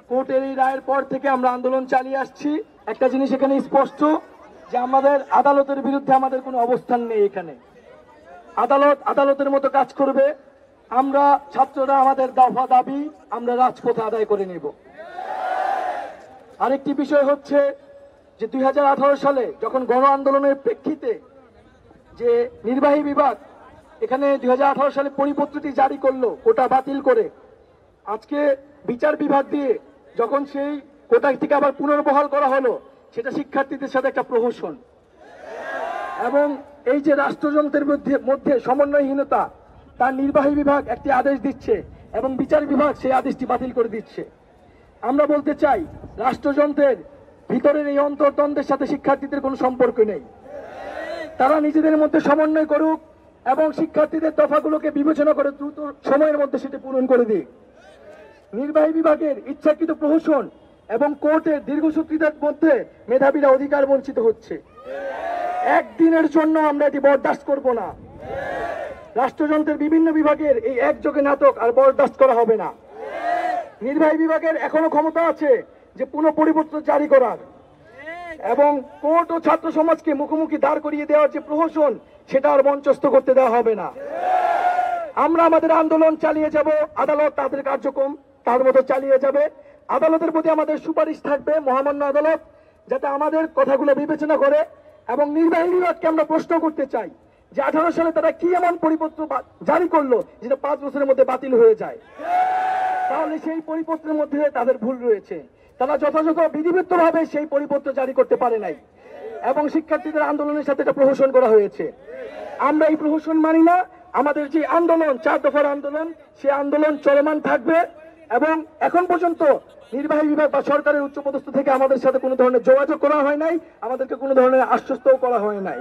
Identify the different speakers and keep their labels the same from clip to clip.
Speaker 1: কোর্টের এই রায়ের পর থেকে আমরা আন্দোলন চালিয়ে আসছি। একটা জিনিস এখানে স্পষ্ট যে আমাদের আদালতের বিরুদ্ধে আমাদের কোনো অবস্থান নেই। এখানে আদালত আদালতের মতো কাজ করবে। আমরা ছাত্ররা আমাদের দফা দাবি আমরা রাজপথে আদায় করে নেব। আরেকটি বিষয় হচ্ছে যে 2018 সালে যখন গণ আন্দোলনের প্রেক্ষিতে যে নির্বাহী বিভাগ এখানে 2018 সালে পরিপত্রটি জারি করলো কোটা বাতিল করে, আজকে বিচার বিভাগ দিয়ে যখন সেই কোটা থেকে আবার পুনর্বহাল করা হলো, সেটা শিক্ষার্থীদের সাথে একটা প্রহসন। এবং এই যে রাষ্ট্রযন্ত্রের মধ্যে সমন্বয়হীনতা, তার নির্বাহী বিভাগ একটি আদেশ দিচ্ছে এবং বিচার বিভাগ সেই আদেশটি বাতিল করে দিচ্ছে। আমরা বলতে চাই রাষ্ট্রযন্ত্রের ভিতরের এই অন্তর্দ্বন্দ্বের সাথে শিক্ষার্থীদের কোনো সম্পর্ক নেই। তারা নিজেদের মধ্যে সমন্বয় করুক এবং শিক্ষার্থীদের দফাগুলোকে বিবেচনা করে দ্রুত সময়ের মধ্যে সেটি পূরণ করে দিক। নির্বাহী বিভাগের ইচ্ছাকৃত প্রহসন এবং কোর্টের দীর্ঘসূত্রিতার মধ্যে মেধাবীরা অধিকার বঞ্চিত হচ্ছে। একদিনের জন্য আমরা এটি বরদাস্ত করব না। রাষ্ট্রযন্ত্রের বিভিন্ন বিভাগের এই একযোগে নাটক আর বরদাস্ত করা হবে না। নির্বাহী বিভাগের এখনো ক্ষমতা আছে যে পুনঃ পরিপত্র জারি করার, এবং কোর্ট ও ছাত্র সমাজকে মুখোমুখি দাঁড় করিয়ে দেওয়ার যে প্রহসন, সেটা আর মঞ্চস্থ করতে দেওয়া হবে না। আমরা আমাদের আন্দোলন চালিয়ে যাব, আদালত তাদের কার্যক্রম তার মতো চালিয়ে যাবে। আদালতের প্রতি আমাদের সুপারিশ থাকবে, মহামান্য আদালত যাতে আমাদের কথাগুলো বিবেচনা করে। এবং নির্বাহী বিভাগকে আমরা প্রশ্ন করতে চাই যে 18 সালে তারা কি এমন পরিপত্র জারি করলো যেটা 5 বছরের মধ্যে বাতিল হয়ে যায়। তাহলে সেই পরিপত্রের মধ্যে তাদের ভুল রয়েছে। তারা যথাযথ বিধিবদ্ধভাবে সেই পরিপত্র জারি করতে পারে নাই এবং শিক্ষার্থীদের আন্দোলনের সাথে এটা প্রহসন করা হয়েছে। আমরা এই প্রহসন মানি না। আমাদের যে আন্দোলন, 4 দফার আন্দোলন, সেই আন্দোলন চলমান থাকবে। এবং এখন পর্যন্ত নির্বাহী বিভাগ বা সরকারের উচ্চপদস্থ থেকে আমাদের সাথে কোনো ধরনের যোগাযোগ করা হয় নাই, আমাদেরকে কোনো ধরনের আশ্বস্তও করা হয় নাই।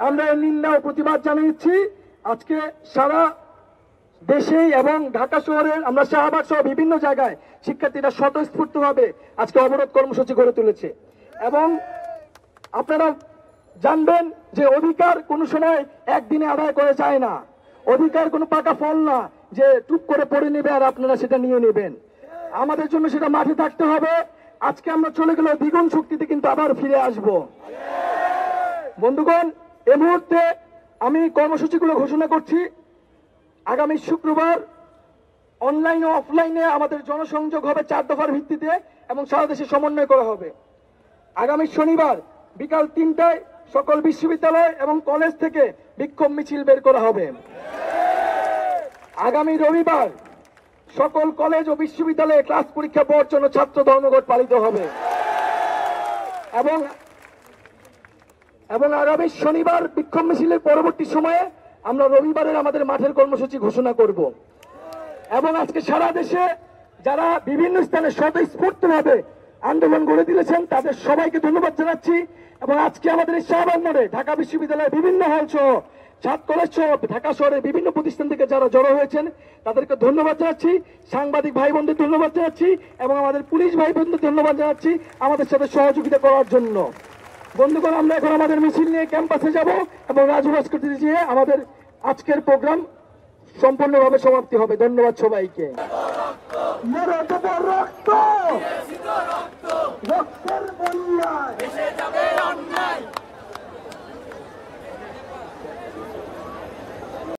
Speaker 1: আমরা এর নিন্দা ও প্রতিবাদ জানিয়েছি। আজকে সারা দেশে এবং ঢাকা শহরের আমরা শাহবাগ সহ বিভিন্ন জায়গায় শিক্ষার্থীরা স্বতঃস্ফূর্তভাবে আজকে অবরোধ কর্মসূচি গড়ে তুলেছে। এবং আপনারা জানবেন যে অধিকার কোনো সময় একদিনে আদায় করে যায় না। অধিকার কোনো পাকা ফল না যে টুক করে পড়ে নেবে আর আপনারা সেটা নিয়ে নেবেন। আমাদের জন্য সেটা মাঠে থাকতে হবে। আজকে আমরা চলে গেলে দ্বিগুণ শক্তিতে কিন্তু আবার ফিরে আসব। বন্ধুগণ, এই মুহূর্তে আমি কর্মসূচিগুলো ঘোষণা করছি। আগামী শুক্রবার অনলাইন ও অফলাইনে আমাদের জনসংযোগ হবে 4 দফার ভিত্তিতে এবং সারা দেশে সমন্বয় করা হবে। আগামী শনিবার বিকাল 3টায় সকল বিশ্ববিদ্যালয় এবং কলেজ থেকে বিক্ষোভ মিছিল বের করা হবে। আগামী রবিবার সকল কলেজ ও বিশ্ববিদ্যালয়ে ক্লাস পরীক্ষা বর্জন ও ছাত্র ধর্মঘট পালিত হবে। এবং আগামী শনিবার বিক্ষোভ মিছিলের পরবর্তী সময়ে আমরা রবিবারের আমাদের মাঠের কর্মসূচি ঘোষণা করব। এবং আজকে সারা দেশে যারা বিভিন্ন স্থানে স্বতঃস্ফূর্তভাবে আন্দোলন গড়ে তুলেছেন তাদের সবাইকে ধন্যবাদ জানাচ্ছি। এবং আজকে আমাদের এই শাহবাগ মোড়ে ঢাকা বিশ্ববিদ্যালয়ের বিভিন্ন হল সহ ছাত্র কলেজ সহ ঢাকা শহরের বিভিন্ন প্রতিষ্ঠান থেকে যারা জড়ো হয়েছেন তাদেরকে ধন্যবাদ জানাচ্ছি। সাংবাদিক ভাই বোনদের ধন্যবাদ জানাচ্ছি এবং আমাদের পুলিশ ভাই বোনদের ধন্যবাদ জানাচ্ছি আমাদের সাথে সহযোগিতা করার জন্য। বন্ধুগণ, আমরা এখন আমাদের মিছিল নিয়ে ক্যাম্পাসে যাব এবং রাজু ভাস্কর্যে গিয়ে আমাদের আজকের প্রোগ্রাম সম্পূর্ণভাবে সমাপ্তি হবে। ধন্যবাদ সবাইকে। রক্তের বন্যায়